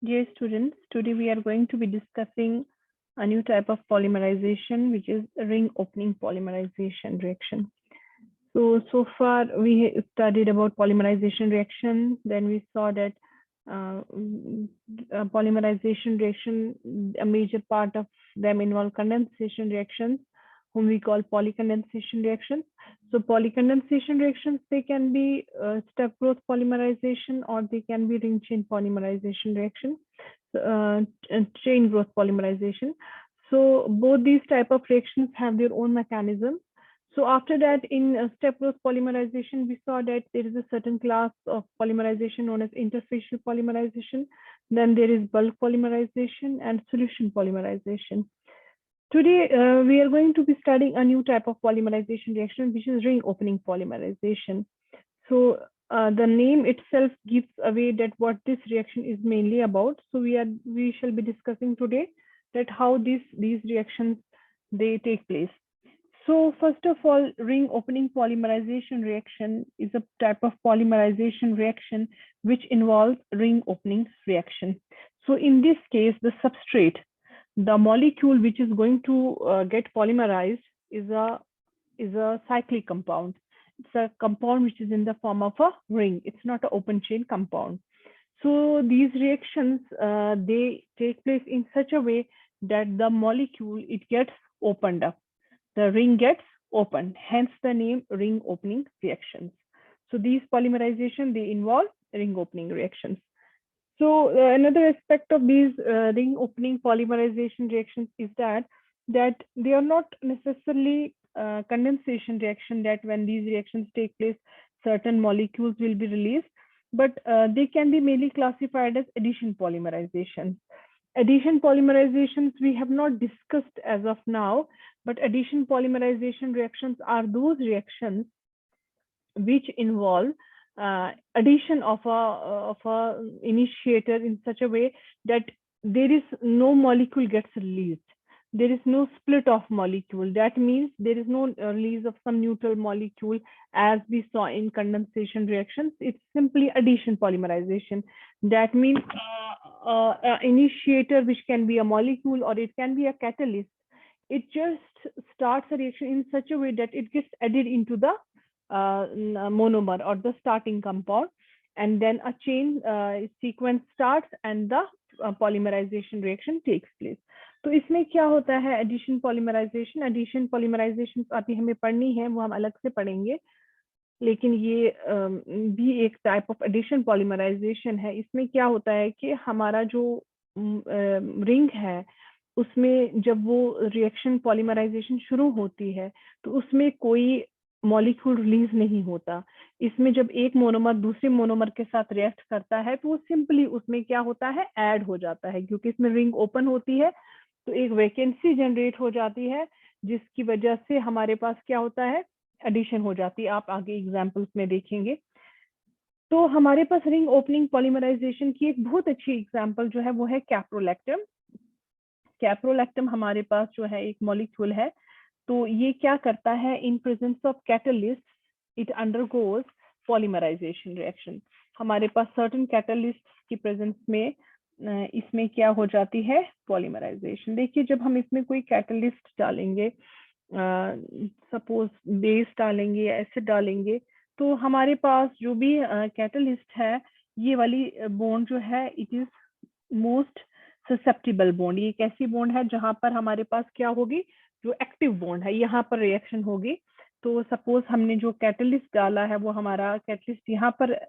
Dear students, today we are going to be discussing a new type of polymerization, which is ring opening polymerization reaction. So far we studied about polymerization reaction. Then we saw that uh, polymerization reaction, a major part of them involve condensation reactions, whom we call polycondensation reactions. So polycondensation reactions, they can be step growth polymerization, or they can be ring chain polymerization reaction, uh, chain growth polymerization. So both these type of reactions have their own mechanism. So after that, in step growth polymerization, we saw that there is a certain class of polymerization known as interfacial polymerization. Then there is bulk polymerization and solution polymerization. Today, we are going to be studying a new type of polymerization reaction, which is ring opening polymerization. So the name itself gives away that what this reaction is mainly about. So we shall be discussing today that how these reactions they take place. So first of all, ring opening polymerization reaction is a type of polymerization reaction which involves ring opening reaction. So in this case, the substrate, the molecule which is going to get polymerized is a cyclic compound. It's a compound which is in the form of a ring. It's not an open chain compound. So these reactions, they take place in such a way that the molecule, it gets opened up. The ring gets opened, hence the name ring opening reactions. So these polymerization, they involve ring opening reactions. So another aspect of these ring opening polymerization reactions is that they are not necessarily condensation reaction, that when these reactions take place, certain molecules will be released, but they can be mainly classified as addition polymerization. Addition polymerizations we have not discussed as of now, but addition polymerization reactions are those reactions which involve addition of a initiator in such a way that there is no molecule gets released. There is no split of molecule. That means there is no release of some neutral molecule as we saw in condensation reactions. It's simply addition polymerization. That means initiator, which can be a molecule or it can be a catalyst, it just starts a reaction in such a way that it gets added into the monomer or the starting compound, and then a chain sequence starts and the polymerization reaction takes place. तो इसमें क्या होता है addition polymerisation अभी हमें पढ़नी है, वो हम अलग से पढ़ेंगे, लेकिन ये भी एक टाइप ऑफ एडिशन पॉलीमराइजेशन है. इसमें क्या होता है कि हमारा जो रिंग है उसमें जब वो रिएक्शन पॉलीमराइजेशन शुरू होती है तो उसमें कोई मॉलिक्यूल रिलीज नहीं होता. इसमें जब एक मोनोमर दूसरे मोनोमर के साथ रिएक्ट करता है तो वो सिंपली उसमें क्या होता है ऐड हो जाता है, क्योंकि इसमें रिंग ओपन होती है तो एक वैकेंसी जनरेट हो जाती है, जिसकी वजह से हमारे पास क्या होता है एडिशन हो जाती है. आप आगे एग्जांपल्स में देखेंगे. तो हमारे पास रिंग ओपनिंग पॉलीमराइजेशन की एक बहुत अच्छी एग्जांपल जो है वो है कैप्रोलैक्टम. कैप्रोलैक्टम हमारे पास जो है एक मॉलिक्यूल है. तो ये क्या करता है in presence of catalyst it undergoes polymerization reaction. हमारे पास सर्टेन कैटलिस्ट की प्रेजेंस में इसमें क्या हो जाती है पॉलीमराइजेशन. देखिए जब हम इसमें कोई कैटलिस्ट डालेंगे, सपोज बेस डालेंगे या एसिड डालेंगे, तो हमारे पास जो भी कैटलिस्ट है ये वाली बॉन्ड जो है it is most susceptible bond. ये एक ऐसी बॉन्ड है जहां पर हमारे पास क्या होगी, जो एक्टिव बॉन्ड है यहाँ पर रिएक्शन होगी. तो सपोज हमने जो कैटलिस्ट डाला है वो हमारा कैटलिस्ट यहाँ पर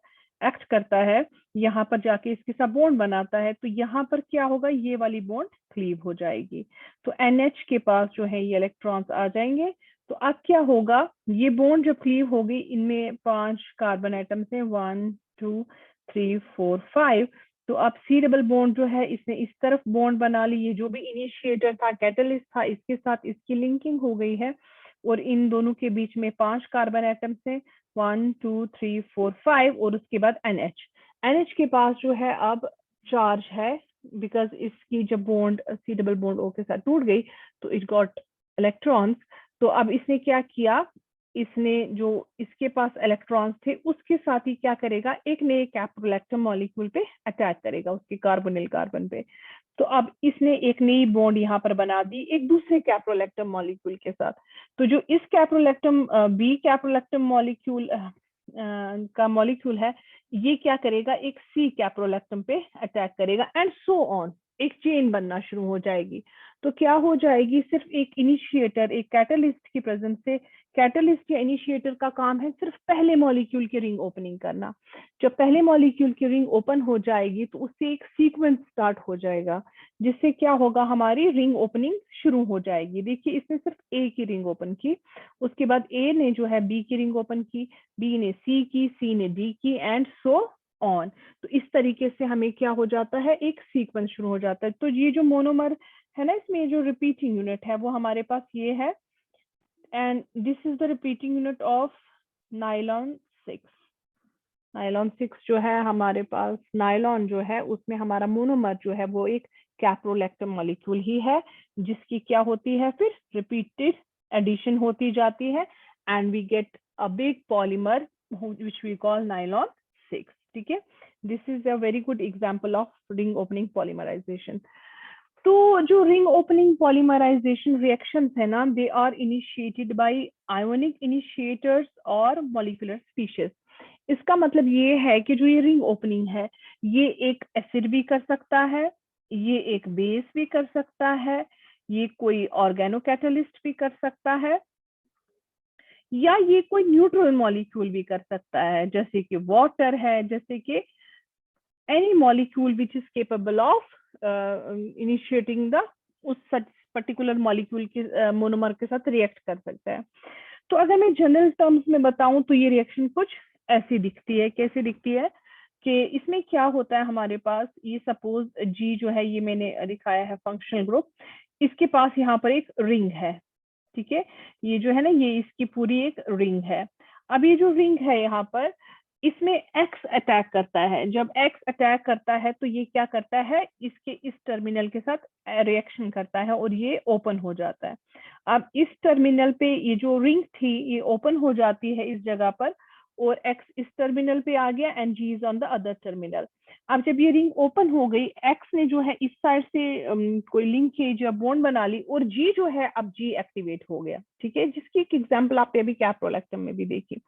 एक्ट करता है, यहाँ पर जाके इसके साथ बॉन्ड बनाता है, तो यहाँ पर क्या होगा ये वाली बॉन्ड क्लीव हो जाएगी. तो NH के पास जो है ये इलेक्ट्रॉन्स आ जाएंगे. तो अब क्या होगा, ये बॉन्ड जब क्लीव होगी इनमें 5 कार्बन एटम्स हैं, 1 2 3 4 5. तो अब सी डबल बॉन्ड जो है इसने इस तरफ बॉन्ड बना ली, ये जो भी इनिशिएटर था कैटलिस्ट था इसके साथ इसकी लिंकिंग हो गई है, और इन दोनों के बीच में 5 कार्बन एटम्स हैं, 1 2 3 4 5, और उसके बाद NH के पास जो है अब चार्ज है, बिकॉज इसकी जब bond C double bond O के साथ टूट गई तो इट गॉट इलेक्ट्रॉन्स. तो अब इसने क्या किया, इसने जो इसके पास इलेक्ट्रॉन्स थे उसके साथ ही क्या करेगा, एक नए कैप्रोलैक्टम मॉलिक्यूल पे अटैच करेगा, उसके कार्बोनिल कार्बन पे। तो अब इसने एक नई बॉन्ड यहाँ पर बना दी एक दूसरे कैप्रोलैक्टम मॉलिक्यूल के साथ। तो जो इस कैप्रोलैक्टम बी कैप्रोलैक्टम मॉलिक्यूल का मॉलिक्यूल है, ये क्या करेगा, एक सी कैप्रोलैक्टम पे अटैक करेगा एंड सो ऑन, एक चेन बनना शुरू हो जाएगी। तो क्या हो जाएगी, सिर्फ एक इनिशिएटर, एक कैटलिस्ट की प्रेजेंस से, कैटलिस्ट या इनिशिएटर का काम है सिर्फ पहले मॉलिक्यूल की रिंग ओपनिंग करना। जब पहले मॉलिक्यूल की रिंग ओपन हो जाएगी तो उससे एक सीक्वेंस स्टार्ट हो जाएगा, जिससे क्या होगा, हमारी रिंग ओपनिंग शुरू हो जाएगी। देखिए इसने सिर्फ ए की रिंग ओपन की, उसके बाद ए ने जो है बी की रिंग ओपन की, बी ने सी की, सी ने डी की एंड सो ऑन। तो इस तरीके से हमें क्या हो जाता है, एक सीक्वेंस शुरू हो जाता है। तो ये जो मोनोमर है ना, इसमें जो रिपीटिंग यूनिट है वो हमारे पास ये है, and this is the repeating unit of nylon 6। Nylon 6 जो है हमारे पास, नायलॉन जो है उसमें हमारा मोनोमर जो है वो एक कैप्रोलैक्टम मॉलिक्यूल ही है, जिसकी क्या होती है, फिर रिपीटेड एडिशन होती जाती है and we get a big polymer which we call nylon 6। ठीक है, this is a very good example of ring opening polymerization. तो जो रिंग ओपनिंग पॉलीमराइजेशन रिएक्शंस है ना, they are initiated by ionic initiators और मॉलिक्यूलर स्पीशीज। इसका मतलब ये है कि जो ये रिंग ओपनिंग है, ये एक एसिड भी कर सकता है, ये एक बेस भी कर सकता है, ये कोई ऑर्गेनो कैटलिस्ट भी कर सकता है, या ये कोई न्यूट्रल मॉलिक्यूल भी कर सकता है, जैसे कि वाटर है, जैसे कि any molecule which is capable of initiating the उस पर्टिकुलर मॉलिक्यूल के मोनोमर के साथ रिएक्ट कर सकता है। तो अगर मैं जनरल टर्म्स में बताऊं तो ये रिएक्शन कुछ ऐसी दिखती है। कैसे दिखती है कि इसमें क्या होता है, हमारे पास ये सपोज जी जो है, ये मैंने दिखाया है फंक्शनल ग्रुप, इसके पास यहाँ पर एक रिंग है। ठीक है, ये जो है ना, ये इसकी पूरी एक रिंग है। अब ये जो रिंग है यहाँ पर, इसमें एक्स अटैक करता है। जब एक्स अटैक करता है तो ये क्या करता है, इसके इस टर्मिनल के साथ रिएक्शन करता है और ये ओपन हो जाता है। अब इस टर्मिनल पे ये जो रिंग थी ये ओपन हो जाती है इस जगह पर, और एक्स इस टर्मिनल पे आ गया and G is on the other terminal. अब जब ये रिंग ओपन हो गई, एक्स ने जो है इस साइड से कोई लिंकेज या बॉन्ड बना ली, और जी जो है अब जी एक्टिवेट हो गया। ठीक है, जिसकी एक एग्जांपल आपने अभी कैप्रोलैक्टम में भी देखी।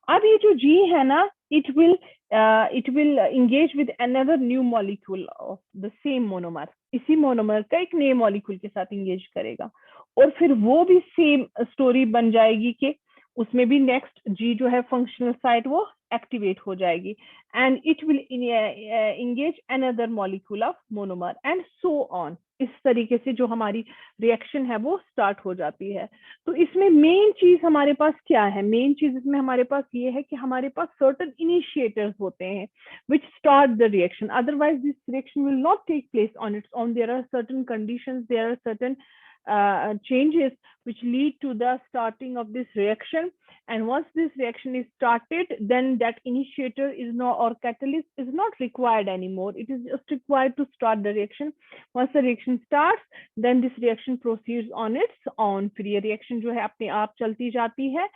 अब ये जो जी है ना, it will engage with another new molecule of the same monomer। इसी मोनोमर का एक नए मॉलिक्यूल के साथ इंगेज करेगा, और फिर वो भी सेम स्टोरी बन जाएगी कि उसमें भी नेक्स्ट जी जो है फंक्शनल साइट वो एक्टिवेट हो जाएगी and it will engage another molecule of monomer and so on. इस तरीके से जो हमारी रिएक्शन है वो स्टार्ट हो जाती है। तो इसमें मेन चीज हमारे पास क्या है, मेन चीज इसमें हमारे पास ये है कि हमारे पास सर्टेन इनिशिएटर्स होते हैं which start the reaction, otherwise this reaction will not take place on its own। There are certain conditions, there are certain changes which lead to the starting of this reaction, and once this reaction is started, then that initiator is no or catalyst is not required anymore, it is just required to start the reaction। once the reaction starts, then this reaction proceeds on its own। फिर ये reaction जो है अपने आप चलती जाती है,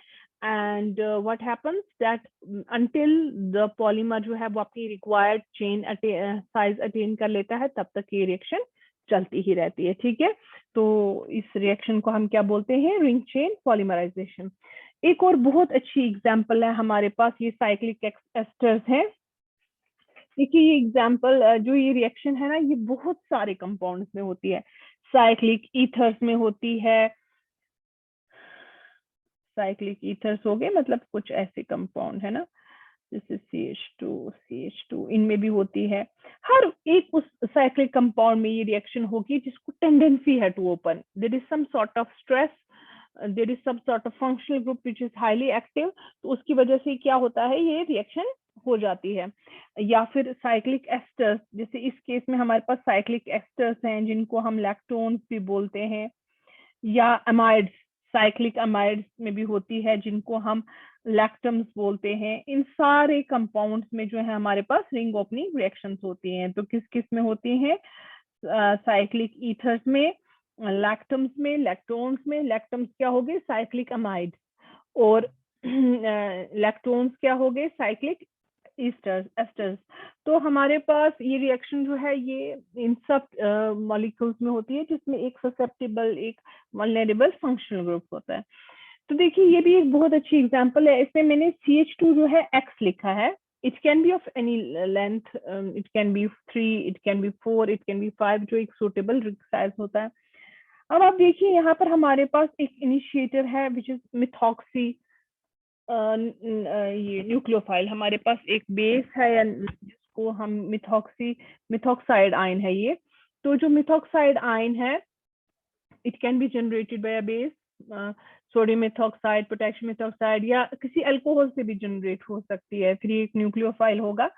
and what happens that until the polymer जो है वो अपनी required chain size attain कर लेता है, तब तक ये reaction चलती ही रहती है। ठीक है, तो इस रिएक्शन को हम क्या बोलते हैं, रिंग चेन पॉलीमराइजेशन। एक और बहुत अच्छी एग्जांपल है हमारे पास, ये साइक्लिक एस्टर्स है। देखिए ये एग्जांपल, जो ये रिएक्शन है ना, ये बहुत सारे कंपाउंड्स में होती है। साइक्लिक ईथर्स में होती है, साइक्लिक ईथर्स हो गए मतलब कुछ ऐसे कंपाउंड है ना, जैसे CH2 इनमें भी होती है। हर एक उस साइक्लिक कंपाउंड में ये रिएक्शन होगी जिसको टेंडेंसी है to open, there is some sort of stress, there is some sort of functional group which is highly active, तो उसकी वजह से क्या होता है, ये रिएक्शन हो जाती है। या फिर साइक्लिक एस्टर्स, जैसे इस केस में हमारे पास साइक्लिक एस्टर्स हैं जिनको हम लैक्टोन्स भी बोलते हैं, या अमाइड्स, साइक्लिक अमाइड्स में भी होती है जिनको हम लैक्टम्स बोलते हैं। इन सारे कंपाउंड्स में जो है हमारे पास रिंग ओपनिंग रिएक्शंस होती हैं। तो किस किस में होती हैं, साइक्लिक ईथर्स में, लैक्टम्स में, लैक्टोन्स में। लैक्टम्स क्या हो गए, साइक्लिक अमाइड्स, और लैक्टोन्स क्या हो गए, साइक्लिक एस्टर्स। तो हमारे पास ये रिएक्शन जो है ये इन सब मॉलिक्यूल्स में होती है जिसमें एक ससेप्टेबल, एक वल्नरेबल फंक्शनल ग्रुप होता है। तो देखिए ये भी एक बहुत अच्छी एग्जांपल है। इसमें मैंने CH2 जो है X लिखा है। It can be of any length, it can be 3, it can be 4, it can be 5, जो एक सूटेबल साइज होता है। अब आप देखिए यहाँ पर हमारे पास एक इनिशिएटर है विच इज मिथॉक्सी, ये न्यूक्लियोफाइल। हमारे पास एक बेस है या जिसको हम मिथॉक्साइड आयन है ये। तो जो मिथॉक्साइड आयन है it can be generated by a base, sodium methoxide, potassium methoxide, या किसी अल्कोहल से भी जनरेट हो सकती है। फिर एक न्यूक्लियोफाइल होगा।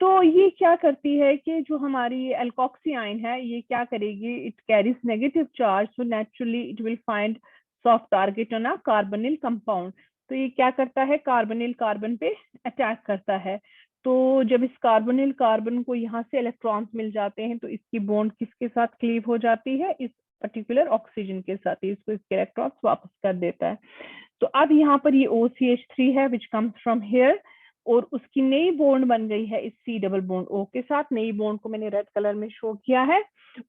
तो ये क्या करती है कि जो हमारी एल्कोक्सी आयन है ये क्या करेगी, it carries negative charge, so naturally it will find soft target on a carbonyl compound. तो ये क्या करता है, कार्बोनिल कार्बन पे अटैक करता है। तो जब इस कार्बोनिल कार्बन को यहाँ से इलेक्ट्रॉन्स मिल जाते हैं तो इसकी बॉन्ड किसके साथ क्लीव हो जाती है, इस पर्टिकुलर ऑक्सीजन के साथ ही, इसको इसके इलेक्ट्रॉन्स वापस कर देता है। तो अब यहाँ पर ये OCH3 है विच कम्स फ्रॉम हेयर, और उसकी नई बॉन्ड बन गई है इस C डबल बॉन्ड O के साथ। नई बॉन्ड को मैंने रेड कलर में शो किया है।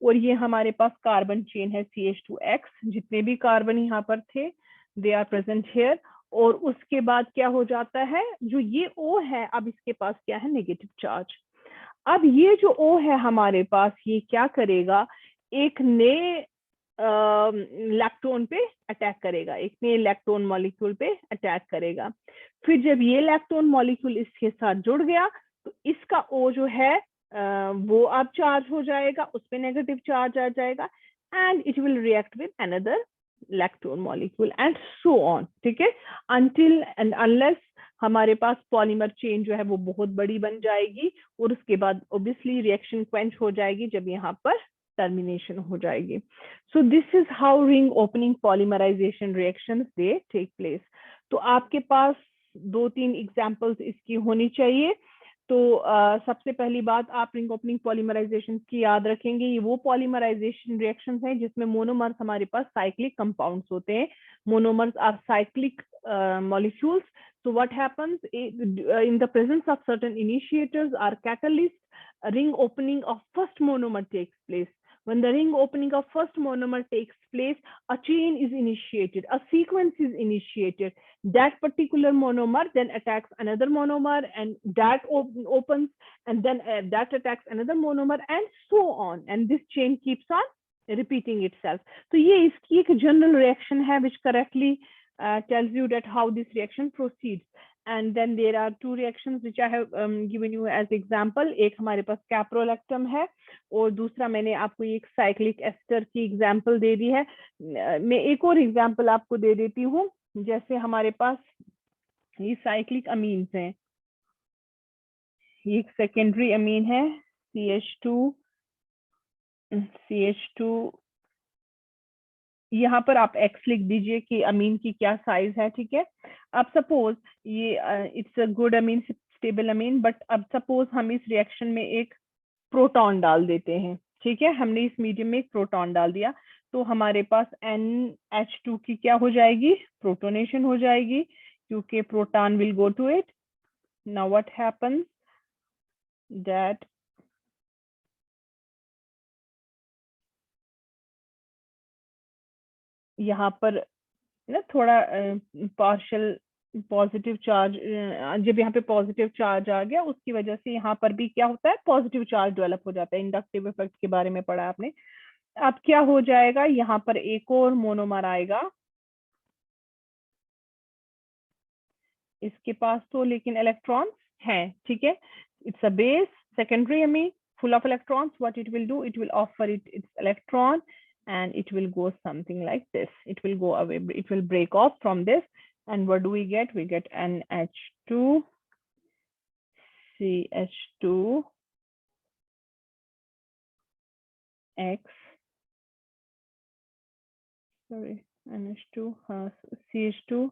और ये हमारे पास कार्बन चेन है CH2X, जितने भी कार्बन यहाँ पर थे दे आर प्रेजेंट हेयर। और उसके बाद क्या हो जाता है, जो ये O है अब इसके पास क्या है, नेगेटिव चार्ज। अब ये जो O है हमारे पास ये क्या करेगा, एक नए लैक्टोन पे अटैक करेगा, एक नए लैक्टोन मॉलिक्यूल पे अटैक करेगा। फिर जब ये लैक्टोन मॉलिक्यूल इसके साथ जुड़ गया तो इसका O जो है वो अब चार्ज हो जाएगा, उस पर नेगेटिव चार्ज आ जाएगा, and it will react with another lactone molecule and so on. ठीक है, अनटिल एंड अनलेस हमारे पास पॉलीमर चेन जो है वो बहुत बड़ी बन जाएगी, और उसके बाद ऑब्वियसली रिएक्शन क्वेंच हो जाएगी जब यहाँ पर टर्मिनेशन हो जाएगी। So this is how ring opening polymerization reactions they take place. तो आपके पास 2-3 एग्जांपल्स इसकी होनी चाहिए। तो सबसे पहली बात आप रिंग ओपनिंग पॉलीमराइजेशन की याद रखेंगे, ये वो पॉलीमराइजेशन रिएक्शंस हैं जिसमें मोनोमर्स हमारे पास साइक्लिक कंपाउंड्स होते हैं। Monomers are cyclic molecules. So what happens in the presence of certain initiators or catalysts, a ring opening of first monomer takes place. When the ring opening of first monomer takes place, a chain is initiated, a sequence is initiated. That particular monomer then attacks another monomer, and that opens, and then that attacks another monomer, and so on. And this chain keeps on repeating itself. So ये इसकी एक general reaction है which correctly tells you that how this reaction proceeds. And then there are two reactions which I have given you as example. एक हमारे पास caprolactam है, और दूसरा मैंने आपको एक साइक्लिक एस्टर की एग्जांपल दे दी है। मैं एक और एग्जांपल आपको दे देती हूँ। जैसे हमारे पास ये साइक्लिक अमीन्स हैं, ये एक सेकेंडरी अमीन है CH2, यहाँ पर आप X लिख दीजिए कि अमीन की क्या साइज है। ठीक है, अब सपोज ये it's a good amine, stable amine, but अब सपोज हम इस रिएक्शन में एक प्रोटॉन डाल देते हैं। ठीक है, हमने इस मीडियम में एक प्रोटॉन डाल दिया, तो हमारे पास NH2 की क्या हो जाएगी, प्रोटोनेशन हो जाएगी, क्योंकि proton will go to it. Now what happens that यहाँ पर ना थोड़ा पार्शियल पॉजिटिव चार्ज, जब यहाँ पे पॉजिटिव चार्ज आ गया उसकी वजह से यहाँ पर भी क्या होता है, पॉजिटिव चार्ज डेवलप हो जाता है। इंडक्टिव इफेक्ट के बारे में पढ़ा आपने। अब क्या हो जाएगा, यहाँ पर एक और मोनोमर आएगा, इसके पास तो लेकिन इलेक्ट्रॉन्स हैं। ठीक है, it's a base secondary amine full of electrons. What it will do, it will offer its electron, and it will go something like this. It will go away, it will break off from this, and what do we get, we get NH2 CH2 X, sorry, NH2, हाँ CH2,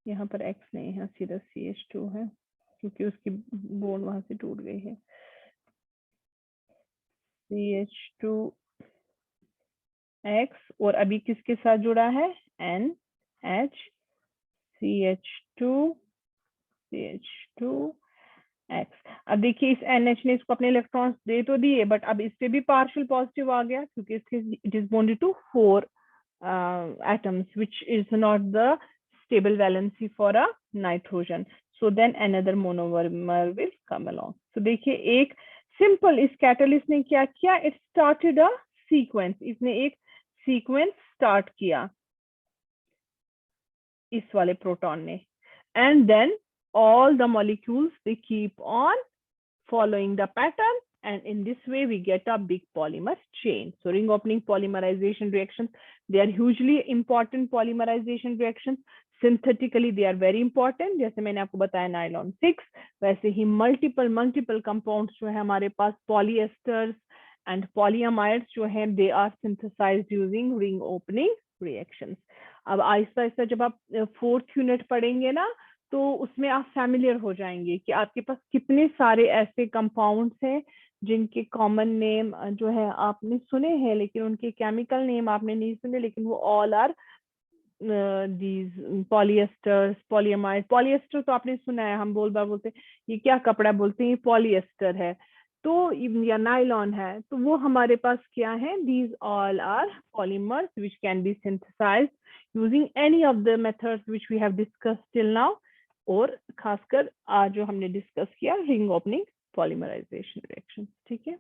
यहाँ पर X नहीं है, सीधा CH2 है क्योंकि उसकी bond वहां से टूट गई है। CH2X, और अभी किसके साथ जुड़ा है, NH CH2 CH2 X। अब देखिए इस NH ने इसको अपने इलेक्ट्रॉन्स दे तो दिए, बट अब इस पे भी पार्शियल पॉजिटिव आ गया क्योंकि इसके it is bonded to 4 atoms, which is not the stable valency for a nitrogen. So then another monomer will come along. So देखिए एक सिंपल इस कैटलिस्ट ने क्या किया, इट स्टार्टेड अ सीक्वेंस, इसने एक सीक्वेंस स्टार्ट किया इस वाले प्रोटॉन ने, and then all the molecules they keep on following the pattern, and in this way we get a big polymer chain. So ring opening polymerization reactions, they are hugely important polymerization reactions. Synthetically they are very important, जैसे मैंने आपको बताया nylon 6, वैसे ही multiple compounds जो है हमारे पास polyesters and polyamides जो है they are synthesized using ring opening reactions. अब आहिस्ता आहिस्ता जब आप 4th यूनिट पढ़ेंगे ना तो उसमें आप फैमिलियर हो जाएंगे कि आपके पास कितने सारे ऐसे कंपाउंड्स हैं जिनके कॉमन नेम जो है आपने सुने हैं लेकिन उनके केमिकल नेम आपने नहीं सुने, लेकिन वो all are these polyesters polyamide. Polyester तो आपने सुना है, हम बोल बार बोलते हैं ये क्या कपड़ा, बोलते हैं ये पॉलीएस्टर है तो या नाइलॉन है, तो वो हमारे पास क्या है, these all are polymers which can be synthesised using any of the methods which we have discussed till now, और खासकर आज जो हमने डिस्कस किया रिंग ओपनिंग पॉलीमराइजेशन रिएक्शन। ठीक है।